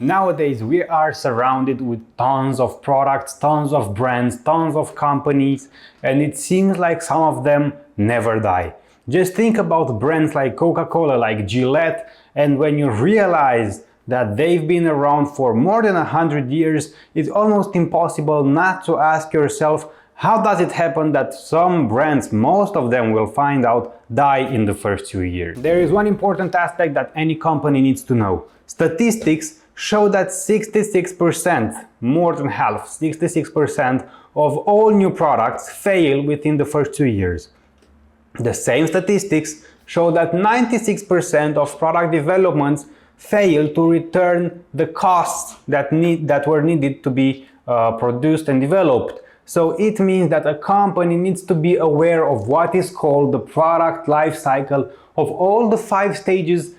Nowadays, we are surrounded with tons of products, tons of brands, tons of companies, and it seems like some of them never die. Just think about brands like Coca-Cola, like Gillette, and when you realize that they've been around for more than 100 years, it's almost impossible not to ask yourself, how does it happen that some brands, most of them will find out, die in the first few years? There is one important aspect that any company needs to know. Statistics show that 66%, more than half, 66% of all new products fail within the first 2 years. The same statistics show that 96% of product developments fail to return the costs that were needed to be produced and developed. So it means that a company needs to be aware of what is called the product life cycle of all the 5 stages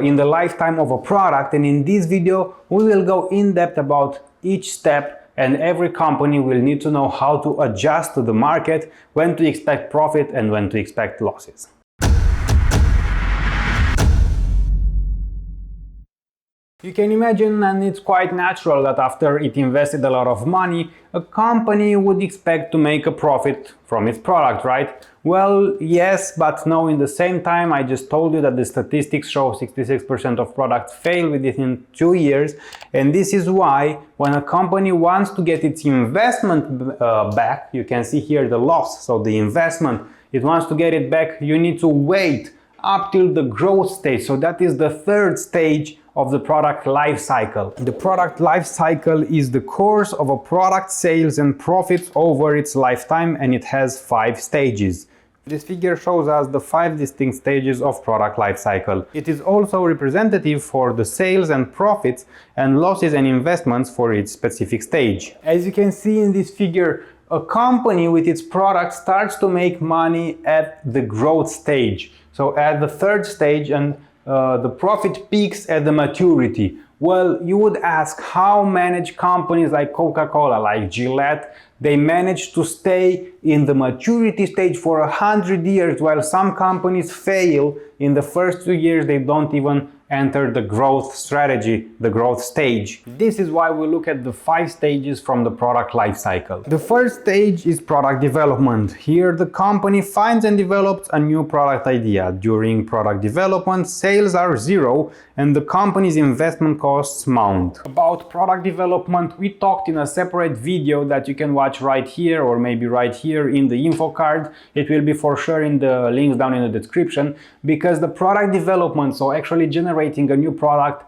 in the lifetime of a product, and in this video we will go in depth about each step, and every company will need to know how to adjust to the market, when to expect profit and when to expect losses. You can imagine, and it's quite natural, that after it invested a lot of money, a company would expect to make a profit from its product, right? Well, yes, but no. In the same time, I just told you that the statistics show 66% of products fail within 2 years, and this is why when a company wants to get its investment back, you can see here the loss, so the investment, it wants to get it back, you need to wait up till the growth stage. So that is the 3rd stage of the product life cycle. The product life cycle is the course of a product sales and profits over its lifetime, and it has 5 stages. This figure shows us the 5 distinct stages of product life cycle. It is also representative for the sales and profits and losses and investments for each specific stage. As you can see in this figure, a company with its product starts to make money at the growth stage. So at the 3rd stage, and the profit peaks at the maturity. Well, you would ask, how manage companies like Coca-Cola, like Gillette, they manage to stay in the maturity stage for 100 years, while some companies fail in the first 2 years, they don't even enter the growth strategy, the growth stage. This is why we look at the 5 stages from the product life cycle. The first stage is product development. Here the company finds and develops a new product idea. During product development, sales are 0 and the company's investment costs mount. About product development, we talked in a separate video that you can watch right here, or maybe right here in the info card. It will be for sure in the links down in the description, because the product development, so actually generating a new product,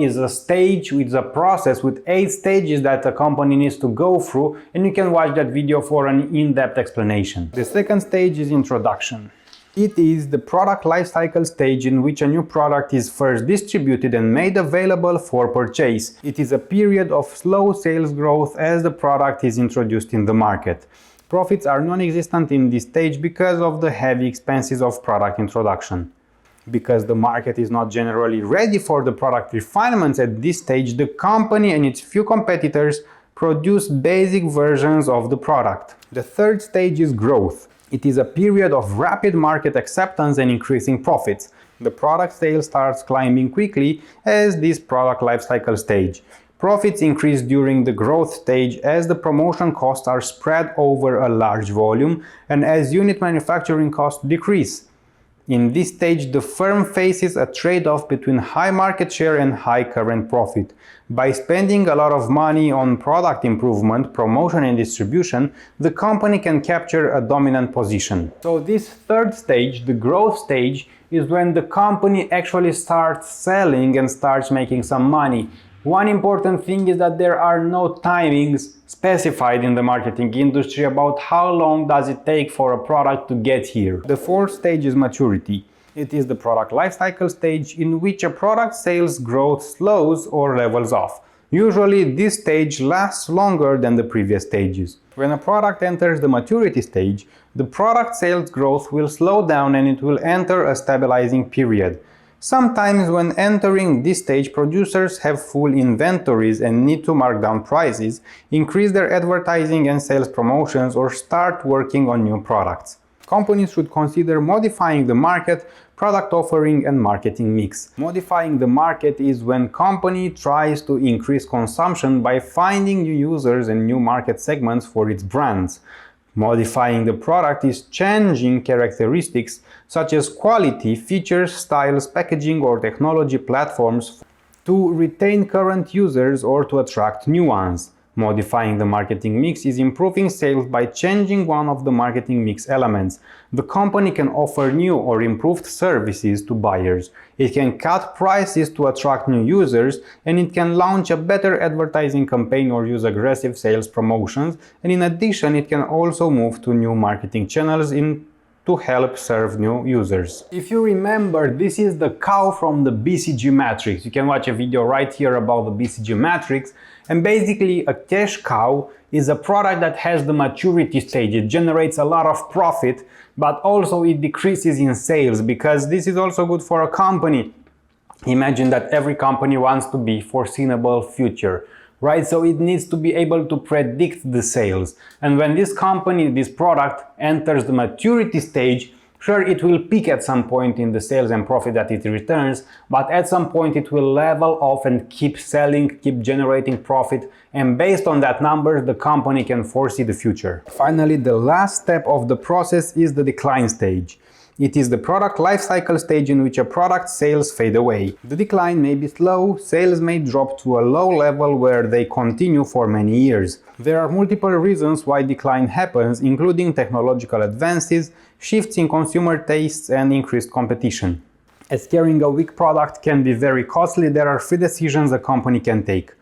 is a stage, it's a process with 8 stages that a company needs to go through, and you can watch that video for an in-depth explanation. The second stage is introduction. It is the product lifecycle stage in which a new product is first distributed and made available for purchase. It is a period of slow sales growth as the product is introduced in the market. Profits are non-existent in this stage because of the heavy expenses of product introduction. Because the market is not generally ready for the product refinements at this stage, the company and its few competitors produce basic versions of the product. The 3rd stage is growth. It is a period of rapid market acceptance and increasing profits. The product sales starts climbing quickly as this product lifecycle stage. Profits increase during the growth stage as the promotion costs are spread over a large volume and as unit manufacturing costs decrease. In this stage, the firm faces a trade-off between high market share and high current profit. By spending a lot of money on product improvement, promotion and distribution, the company can capture a dominant position. So this 3rd stage, the growth stage, is when the company actually starts selling and starts making some money. One important thing is that there are no timings specified in the marketing industry about how long does it take for a product to get here. The 4th stage is maturity. It is the product lifecycle stage in which a product sales growth slows or levels off. Usually this stage lasts longer than the previous stages. When a product enters the maturity stage, the product sales growth will slow down and it will enter a stabilizing period. Sometimes when entering this stage, producers have full inventories and need to mark down prices, increase their advertising and sales promotions, or start working on new products. Companies should consider modifying the market, product offering and marketing mix. Modifying the market is when company tries to increase consumption by finding new users and new market segments for its brands. Modifying the product is changing characteristics such as quality, features, styles, packaging or technology platforms to retain current users or to attract new ones. Modifying the marketing mix is improving sales by changing one of the marketing mix elements. The company can offer new or improved services to buyers. It can cut prices to attract new users, and it can launch a better advertising campaign or use aggressive sales promotions. And in addition, it can also move to new marketing channels to help serve new users. If you remember, this is the cow from the BCG matrix. You can watch a video right here about the BCG matrix. And basically, a cash cow is a product that has the maturity stage. It generates a lot of profit, but also it decreases in sales, because this is also good for a company. Imagine that every company wants to be foreseeable future, right? So it needs to be able to predict the sales. And when this company, this product enters the maturity stage, sure, it will peak at some point in the sales and profit that it returns, but at some point it will level off and keep selling, keep generating profit, and based on that number, the company can foresee the future. Finally, the last step of the process is the decline stage. It is the product lifecycle stage in which a product sales fade away. The decline may be slow, sales may drop to a low level where they continue for many years. There are multiple reasons why decline happens, including technological advances, shifts in consumer tastes, and increased competition. As carrying a weak product can be very costly, there are 3 decisions a company can take.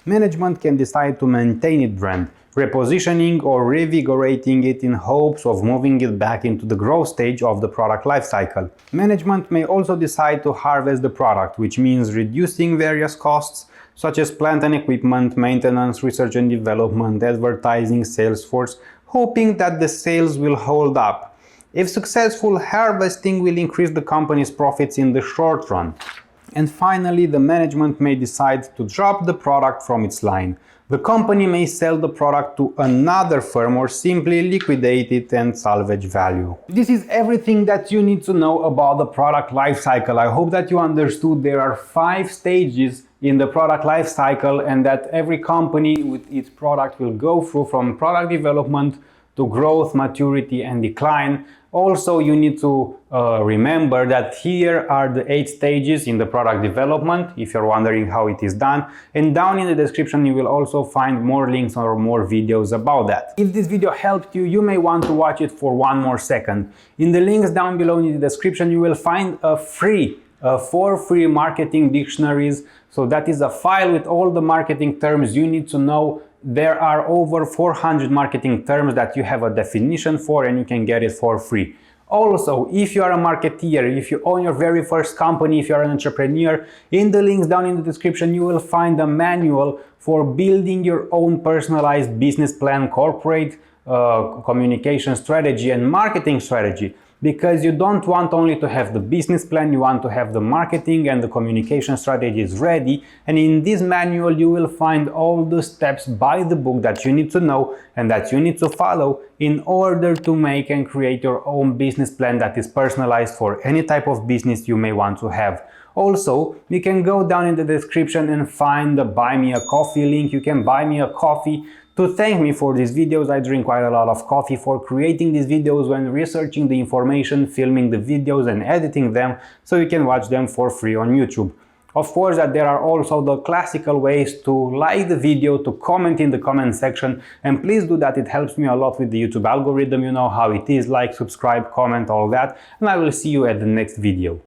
Management can decide to maintain its brand, repositioning or revigorating it in hopes of moving it back into the growth stage of the product lifecycle. Management may also decide to harvest the product, which means reducing various costs such as plant and equipment, maintenance, research and development, advertising, sales force, hoping that the sales will hold up. If successful, harvesting will increase the company's profits in the short run. And finally, the management may decide to drop the product from its line. The company may sell the product to another firm or simply liquidate it and salvage value. This is everything that you need to know about the product lifecycle. I hope that you understood there are 5 stages in the product lifecycle, and that every company with its product will go through, from product development to growth, maturity and decline. Also, you need to remember that here are the 8 stages in the product development, if you're wondering how it is done. And down in the description you will also find more links or more videos about that. If this video helped you, you may want to watch it for one more second. In the links down below in the description you will find a 4 free marketing dictionaries. So that is a file with all the marketing terms you need to know. There are over 400 marketing terms that you have a definition for, and you can get it for free. Also, if you are a marketeer, if you own your very first company, if you are an entrepreneur, in the links down in the description you will find a manual for building your own personalized business plan, corporate communication strategy and marketing strategy. Because you don't want only to have the business plan, you want to have the marketing and the communication strategies ready. And in this manual you will find all the steps by the book that you need to know and that you need to follow in order to make and create your own business plan that is personalized for any type of business you may want to have. Also, you can go down in the description and find the buy me a coffee link. You can buy me a coffee to thank me for these videos. I drink quite a lot of coffee for creating these videos, when researching the information, filming the videos and editing them, so you can watch them for free on YouTube. Of course, that there are also the classical ways to like the video, to comment in the comment section, and please do that. It helps me a lot with the YouTube algorithm. You know how it is: like, subscribe, comment, all that, and I will see you at the next video.